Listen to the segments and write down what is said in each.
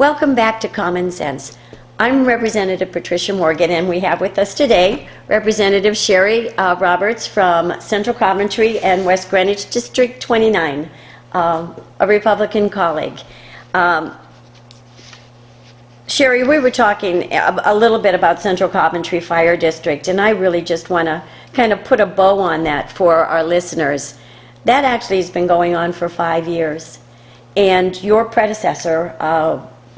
Welcome back to Common Sense. I'm Representative Patricia Morgan, and we have with us today Representative Sherry Roberts from Central Coventry and West Greenwich District 29, a Republican colleague. Sherry, we were talking a little bit about Central Coventry Fire District, and I really just want to kind of put a bow on that for our listeners. That actually has been going on for 5 years. And your predecessor,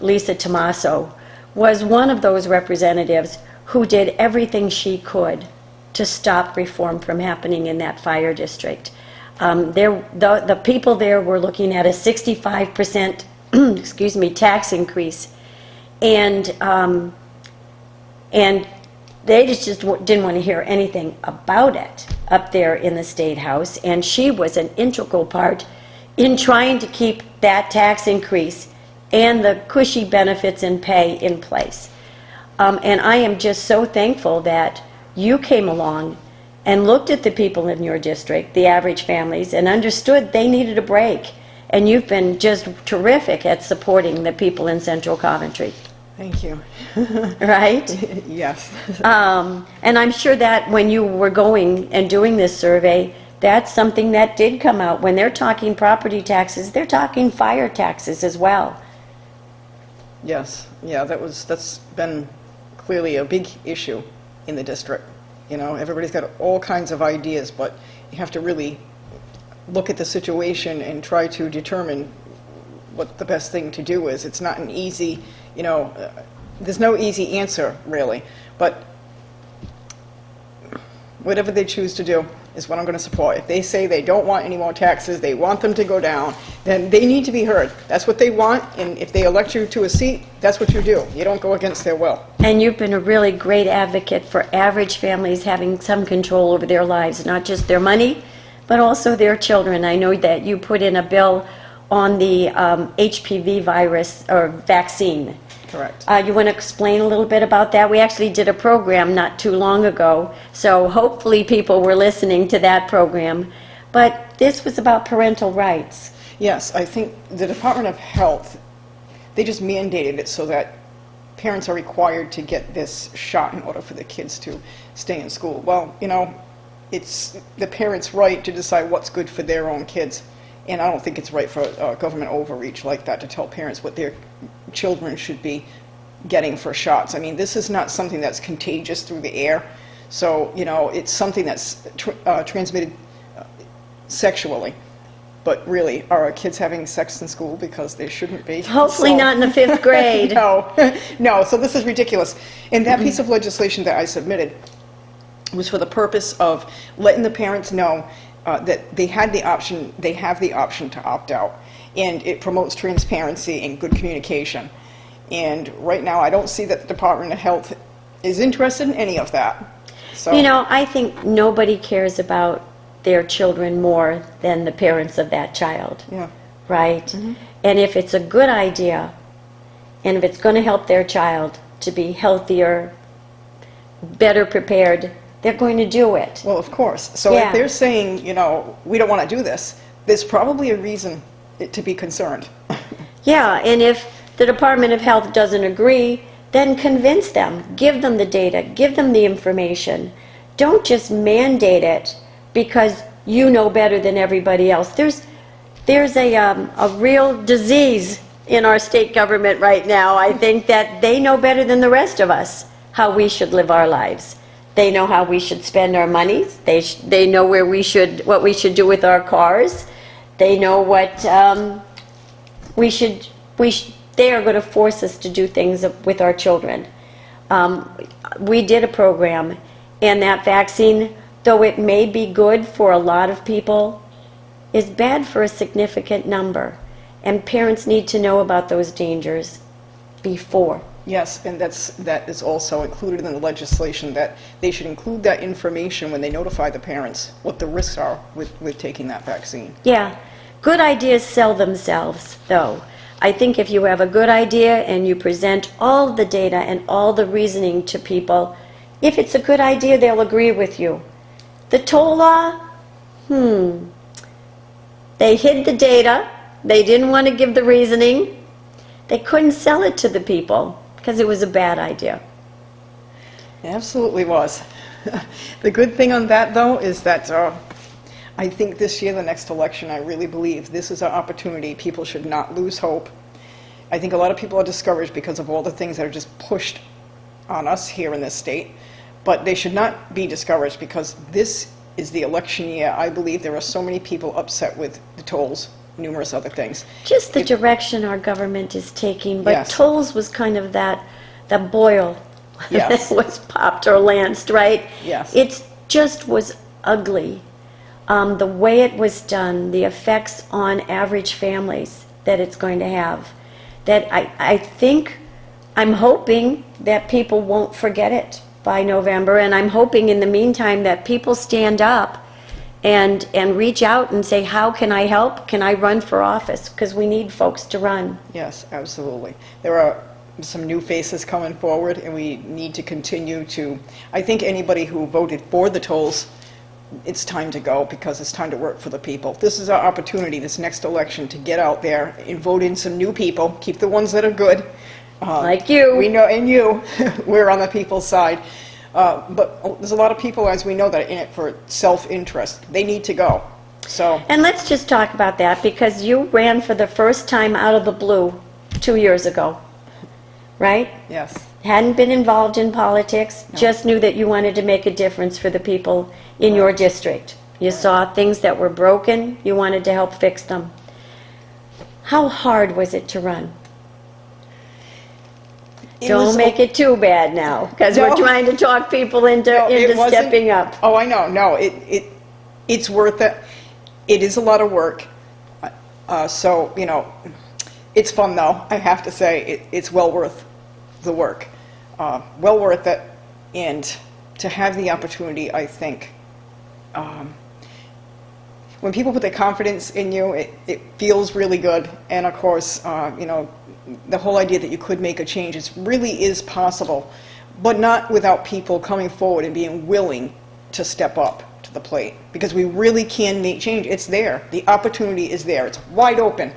Lisa Tomaso, was one of those representatives who did everything she could to stop reform from happening in that fire district. The people there were looking at a 65% excuse me, tax increase. And they just didn't want to hear anything about it up there in the State House. And she was an integral part in trying to keep that tax increase and the cushy benefits and pay in place. And I am just so thankful that you came along and looked at the people in your district, the average families, and understood they needed a break. And you've been just terrific at supporting the people in Central Coventry. Thank you. Right? Yes. And I'm sure that when you were going and doing this survey, that's something that did come out. When they're talking property taxes, they're talking fire taxes as well. Yes. Yeah, that's been clearly a big issue in the district. You know, everybody's got all kinds of ideas, but you have to really look at the situation and try to determine what the best thing to do is. It's not an easy, there's no easy answer, really. But whatever they choose to do is what I'm going to support. If they say they don't want any more taxes, they want them to go down, then they need to be heard. That's what they want, and if they elect you to a seat, that's what you do. You don't go against their will. And you've been a really great advocate for average families having some control over their lives, not just their money, but also their children. I know that you put in a bill on the HPV virus or vaccine. Correct. You want to explain a little bit about that? We actually did a program not too long ago, so hopefully people were listening to that program. But this was about parental rights. Yes, I think the Department of Health, they just mandated it so that parents are required to get this shot in order for the kids to stay in school. Well, it's the parents' right to decide what's good for their own kids. And I don't think it's right for government overreach like that to tell parents what their children should be getting for shots. I mean, this is not something that's contagious through the air. So, it's something that's transmitted sexually. But really, are our kids having sex in school? Because they shouldn't be. Hopefully not in the 5th grade. No, so this is ridiculous. And that piece of legislation that I submitted was for the purpose of letting the parents know that they have the option to opt out, and it promotes transparency and good communication. And right now, I don't see that the Department of Health is interested in any of that. So, I think nobody cares about their children more than the parents of that child. Yeah. Right? Mm-hmm. And if it's a good idea, and if it's going to help their child to be healthier, better prepared, they're going to do it. Well, of course. So if they're saying, we don't want to do this, there's probably a reason to be concerned. Yeah, and if the Department of Health doesn't agree, then convince them. Give them the data. Give them the information. Don't just mandate it because you know better than everybody else. There's a real disease in our state government right now. I think that they know better than the rest of us how we should live our lives. They know how we should spend our money. They know what we should do with our cars. They know what they are going to force us to do things with our children. We did a program, and that vaccine, though it may be good for a lot of people, is bad for a significant number. And parents need to know about those dangers before. Yes, and that is also included in the legislation, that they should include that information when they notify the parents what the risks are with taking that vaccine. Yeah. Good ideas sell themselves, though. I think if you have a good idea and you present all the data and all the reasoning to people, if it's a good idea, they'll agree with you. The toll law, they hid the data. They didn't want to give the reasoning. they couldn't sell it to the people because it was a bad idea. It absolutely was. The good thing on that, though, is that I think this year, the next election, I really believe this is an opportunity. People should not lose hope. I think a lot of people are discouraged because of all the things that are just pushed on us here in this state. But they should not be discouraged because this is the election year. I believe there are so many people upset with the tolls, numerous other things. Just the direction our government is taking, but Yes. tolls was kind of that boil Yes. that was popped or lanced, right? Yes. It just was ugly. The way it was done, the effects on average families that it's going to have, that I think, I'm hoping that people won't forget it by November, and I'm hoping in the meantime that people stand up and reach out and say, how can I help? Can I run for office? Because we need folks to run. Yes, absolutely. There are some new faces coming forward, and we need to continue to, I think anybody who voted for the tolls, it's time to go because it's time to work for the people. This is our opportunity, this next election, to get out there and vote in some new people, keep the ones that are good. Like you. We know, and you, we're on the people's side. But there's a lot of people, as we know, that are in it for self-interest. They need to go. So, And let's just talk about that, because you ran for the first time out of the blue 2 years ago, right? yes, Hadn't been involved in politics, just knew that you wanted to make a difference for the people in your district. You saw things that were broken, you wanted to help fix them. How hard was it to run? Don't make it too bad now, because we're No. trying to talk people into it wasn't- stepping up. Oh, I know. No, it's worth it. It is a lot of work. So, you know, it's fun, though. I have to say, it's well worth the work. Well worth it. And to have the opportunity, I think, when people put their confidence in you, it feels really good. And, of course, you know, the whole idea that you could make a change, it really is possible, but not without people coming forward and being willing to step up to the plate, because we really can make change. It's there. The opportunity is there. It's wide open.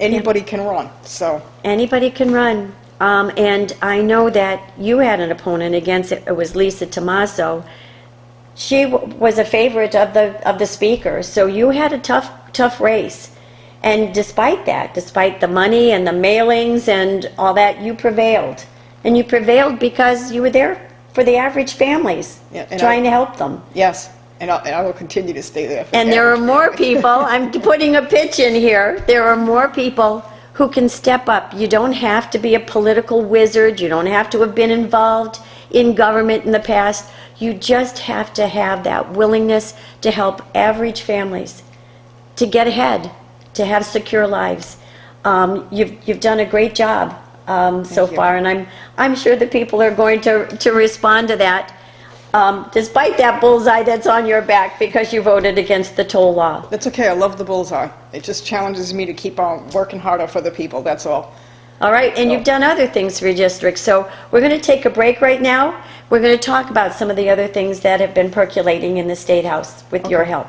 Anybody can run. So Anybody can run. And I know that you had an opponent against it. It was Lisa Tomaso. She was a favorite of the speaker, so you had a tough race. And despite that, despite the money and the mailings and all that, you prevailed. And you prevailed because you were there for the average families, Yeah, and trying to help them. yes, and I will continue to stay there. And there are more people, I'm putting a pitch in here, there are more people who can step up. You don't have to be a political wizard, you don't have to have been involved in government in the past. You just have to have that willingness to help average families to get ahead, to have secure lives. You've done a great job so you. far, and I'm sure the people are going to respond to that, despite that bullseye that's on your back because you voted against the toll law. That's okay. I love the bullseye. It just challenges me to keep on working harder for the people. That's all. All right, and you've done other things for your district, so we're going to take a break right now. We're going to talk about some of the other things that have been percolating in the State House with your help.